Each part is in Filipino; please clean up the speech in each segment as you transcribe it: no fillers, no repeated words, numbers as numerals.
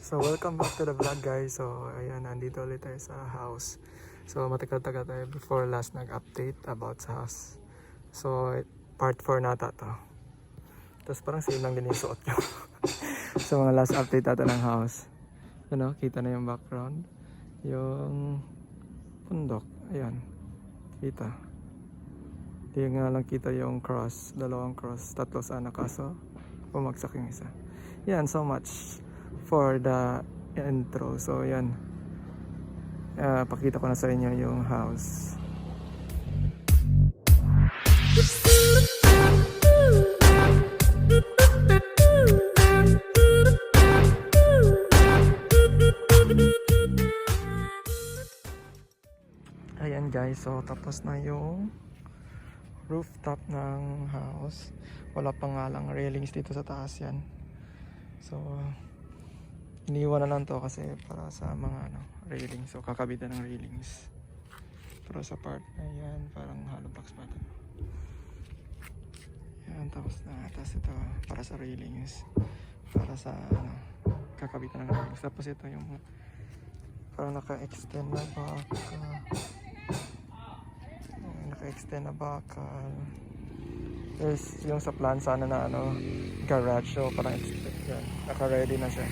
So welcome back to the vlog guys. So ayan, nandito ulit tayo sa house. So matagal-tagal tayo before last nag-update about sa house. So part 4 nata to. Tapos parang same lang din yung suot nyo. So mga last update nata ng house. Ano, kita na yung background. Yung bundok. Ayan. Kita. Hindi nga lang kita yung cross. Dalawang cross. Tatlo sana kaso bumagsak yung isa. Yan, so much for the intro. So yan, pakita ko na sa inyo yung house. Ayan guys, so tapos na yung rooftop ng house. Wala pa nga lang railings dito sa taas yan. So iniwan na lang to kasi para sa mga railings. So kakabitan ng railings. Pero sa part na yan, parang hollow blocks pa ito. Yan, tapos na. Tapos ito para sa railings. Para sa kakabitan ng railings. Tapos ito yung parang naka-extend na bakal. Naka-extend na bakal. There's yung sa plan sana na garage. So parang yan, naka-ready na siya.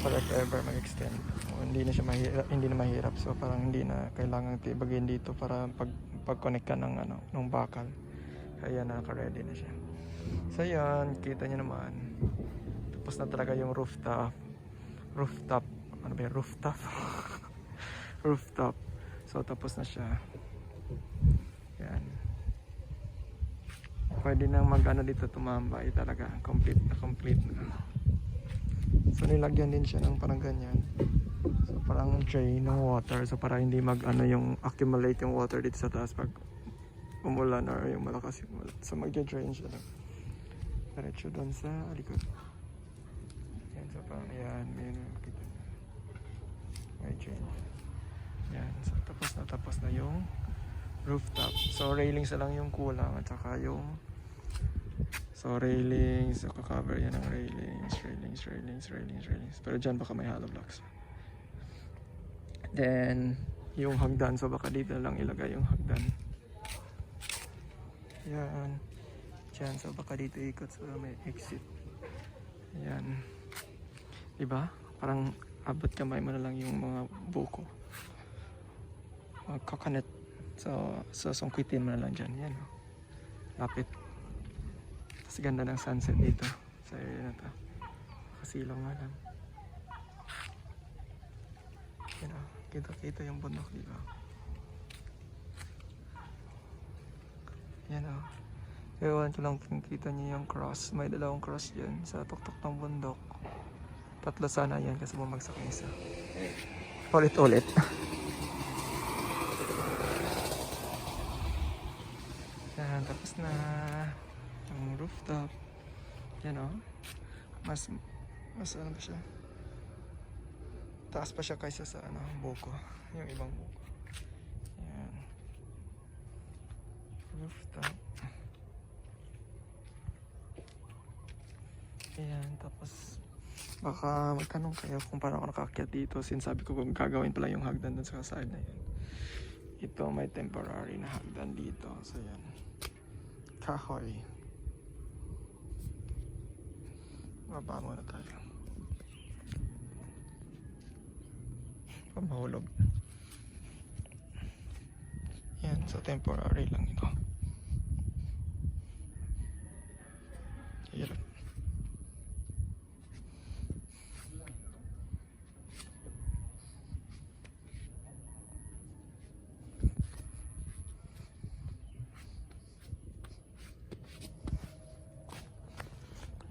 Para if ever mag-extend, hindi na siya mahirap, hindi na mahirap. So parang hindi na kailangan tibagin dito para pag-connect ka ng ng bakal. Kaya naka-ready na siya. So yan, kita niyo naman. Tapos na talaga yung rooftop. Ano ba yung rooftop? Rooftop. So tapos na siya. Yan. Pwede nang dito tumambay talaga. Complete na. So nilagyan din siya ng parang ganyan. So parang drain ng water. So para hindi yung accumulate yung water dito sa taas pag umulan or yung malakas yung ulan. So magja-drain siya lang. Diretso doon sa likod. Yan, so parang yan. May drain. Yan. So tapos na yung rooftop. So railings na lang yung kulang at saka yung railings, cover yan ng railings. Pero dyan baka may hollow blocks. Then, yung hagdan. So baka dito lang ilagay yung hagdan. Yan. Dyan. So baka dito ikot. So may exit. Yan. Diba? Parang abot kamay mo na lang yung mga buko. Coconut. So sungkitin mo na lang dyan. Yan. Lapit. Tapos ganda ng sunset dito sa area na to. Kasilaw nga lang. Kita yung bundok dito. Yan o. Ewan ko lang kung kita niyo yung cross. May dalawang cross dyan sa tuktok ng bundok. Tatlo sana yan kasi bumagsak yung isa. Ulit. Yan, tapos na yung rooftop. Yan o. Mas ano ba siya? Taas pa siya kaysa sa buko. Yung ibang buko. Yan. Rooftop. Ayan, tapos baka magtanong kayo kung paano ako nakaakyat dito. Since sabi ko kung gagawin pala yung hagdan dun sa side na yan. Ito may temporary na hagdan dito. So yan. Kahoy. Baba muna tayo. Pamahulog. Yan, so temporary lang ito. Hirap.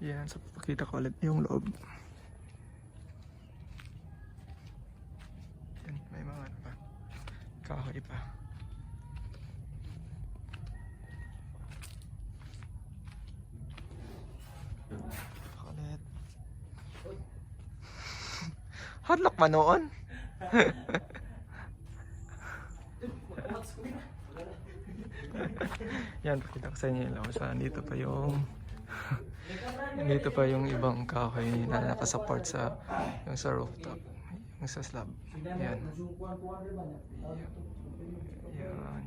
Yan, so pakita ko ulit yung loob. Yan, may mga kahoy pa. Ulit. Hardlock ba noon? Yan, pakita ko sa inyo yung loob. So, dito pa yung Dito pa yung ibang kahoy na nakasupport sa yung sa rooftop, yung sa slab. Yan.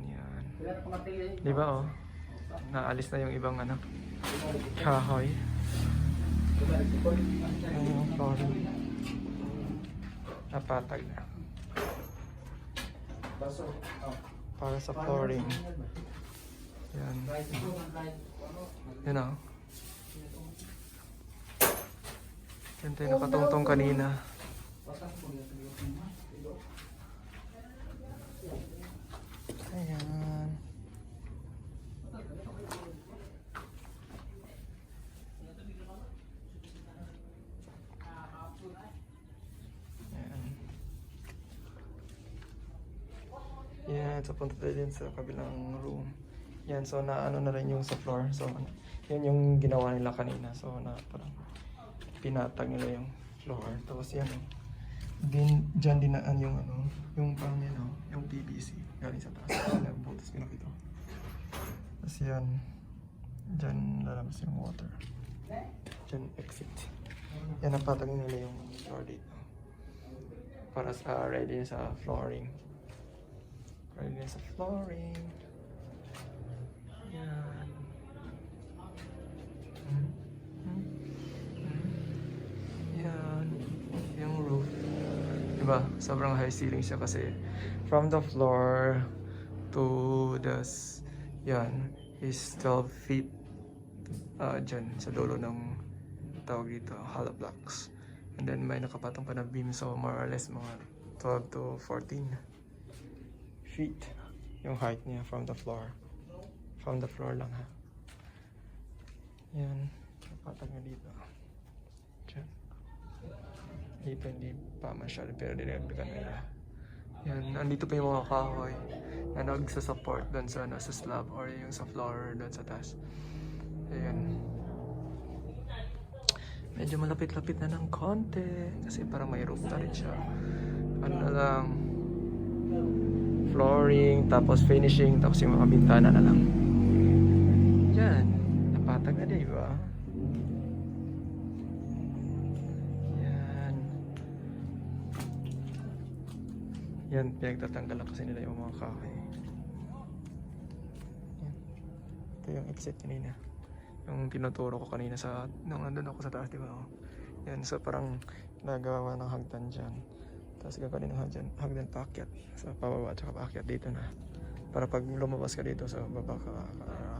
Yan. Di ba oh? Naalis na yung ibang ano, kahoy. Yung flooring. Napatag na. Para sa flooring. Yan. Yan oh. Yan tayo nakatungtong kanina. Ayan. Yan, so punta tayo din sa kabilang room. Yan, so naano na rin yung sa floor. So, yan yung ginawa nila kanina. So, na parang pinatag nila yung floor. Tapos yan, dyan dinaan yung ano, yung pang yan, yung PVC. Galing sa taas. Butas pinakita. Tapos yan, dyan lalabas yung water. Dyan exit. Yan, napatag nila yung floor dito. Para sa ready sa flooring. Ready sa flooring. Yan. Yan. Yung roof. Diba? Sobrang high ceiling siya kasi from the floor to the yan is 12 feet dyan sa dulo ng tawag dito, hollow blocks. And then may nakapatong pa na beam, so more or less mga 12 to 14 feet yung height niya from the floor. From the floor lang ha. Yan. Napatag na dito. Diyan. Dito hindi pa masyado pero dinagdagan nila. Yan. Nandito pa yung mga kahoy na nagsasupport doon sa nasa slab or yung sa floor doon sa taas. Ayan. Medyo malapit-lapit na ng konti kasi parang may roof na rin siya. Ano na lang, flooring, tapos finishing, tapos yung mga bintana na lang. Yan, napatag na diba? Yan. Yan, pinagtatanggal lang kasi nila yung mga kahoy. Yan. Ito yung exit kanina. Yung tinuturo ko kanina sa nung nandun ako sa taas, di ba? Oh. Yan, so parang nagawa ng hagdan dyan. Tapos gagawin ng hagdan paakyat. So pababa at saka paakyat dito na. Para pag lumabas ka dito sa baba ka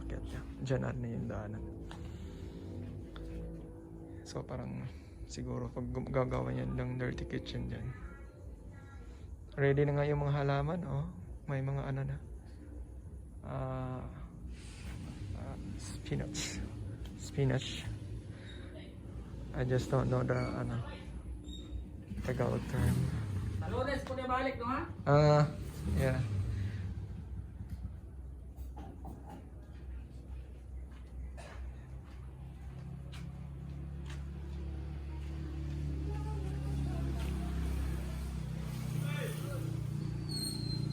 aakyat niya. Dyan na yung daanan. So parang siguro pag gagawa yan ng dirty kitchen dyan. Ready na nga yung mga halaman, oh. May mga ano na. Spinach. I just don't know the Tagalog term. Lunes po na balik, no ha? Yeah.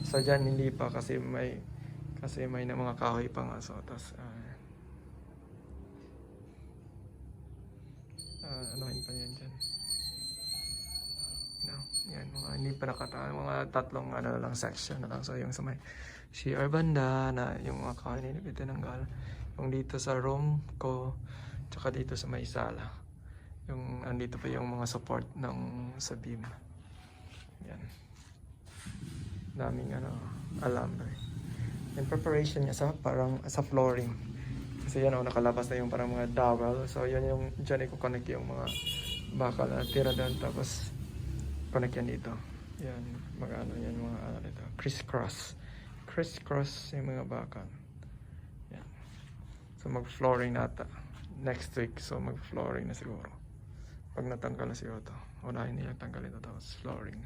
So dyan hindi pa kasi may na mga kahoy pa nga, so tapos anuhin pa yan dyan. No, yan, mga hindi pa mga tatlong lang section na lang. So yung sa may CR banda na yung mga kahoy na tinanggal, yung dito sa room ko, tsaka dito sa may sala, yung andito pa yung mga support ng sa beam. Yan, daming alambre. Yung preparation niya sa parang sa flooring. Kasi yan nakalabas na yung parang mga dowel. So yan yung dyan i-connect yung mga bakal na tira doon. Tapos connect yan dito. Yan, yan mga dito. Criss-cross yung mga bakal. Yan. So mag-flooring nata next week. So mag-flooring na siguro. Pag natanggal na siguro to, unahin nila tanggal ito, tapos flooring.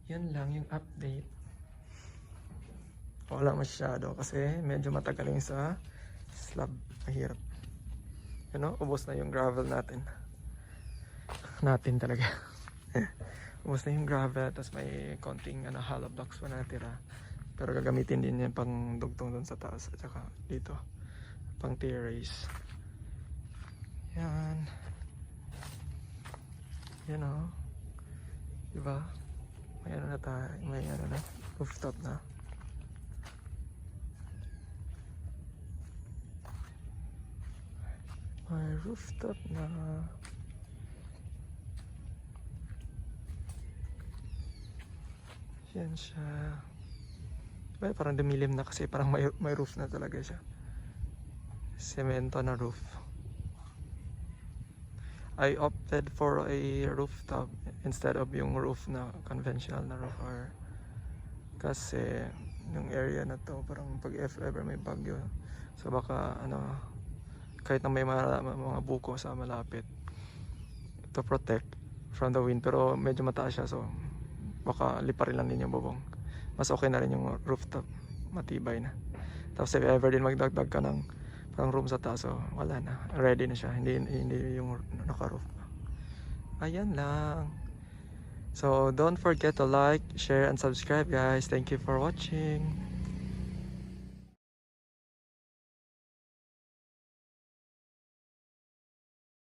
Yan lang yung update. Wala masyado kasi medyo matagal yung sa slab. Mahirap. Ubos na yung gravel natin. Natin talaga. Ubos na yung gravel, tapos may konting hollow blocks pa natira. Pero gagamitin din yan pang dugtong doon sa taas at saka dito pang terrace. Yan. Yan o. Diba? May ano na tayo. May ano na. Rooftop na. May rooftop na. Yan siya. Diba, parang dumilim na kasi parang may roof na talaga siya. Semento na roof. I opted for a rooftop instead of yung roof na conventional na roof or kasi yung area na to parang pag if ever may bagyo so baka ano kahit na may mga buko sa malapit to protect from the wind pero medyo mataas siya so baka liparin lang din yung bubong. Mas okay na rin yung rooftop, matibay na. Tapos if ever din magdagdag ka ng parang room sa taas, so wala na, ready na siya, hindi yung naka-roof. Ayan lang. So don't forget to like, share, and subscribe guys. Thank you for watching.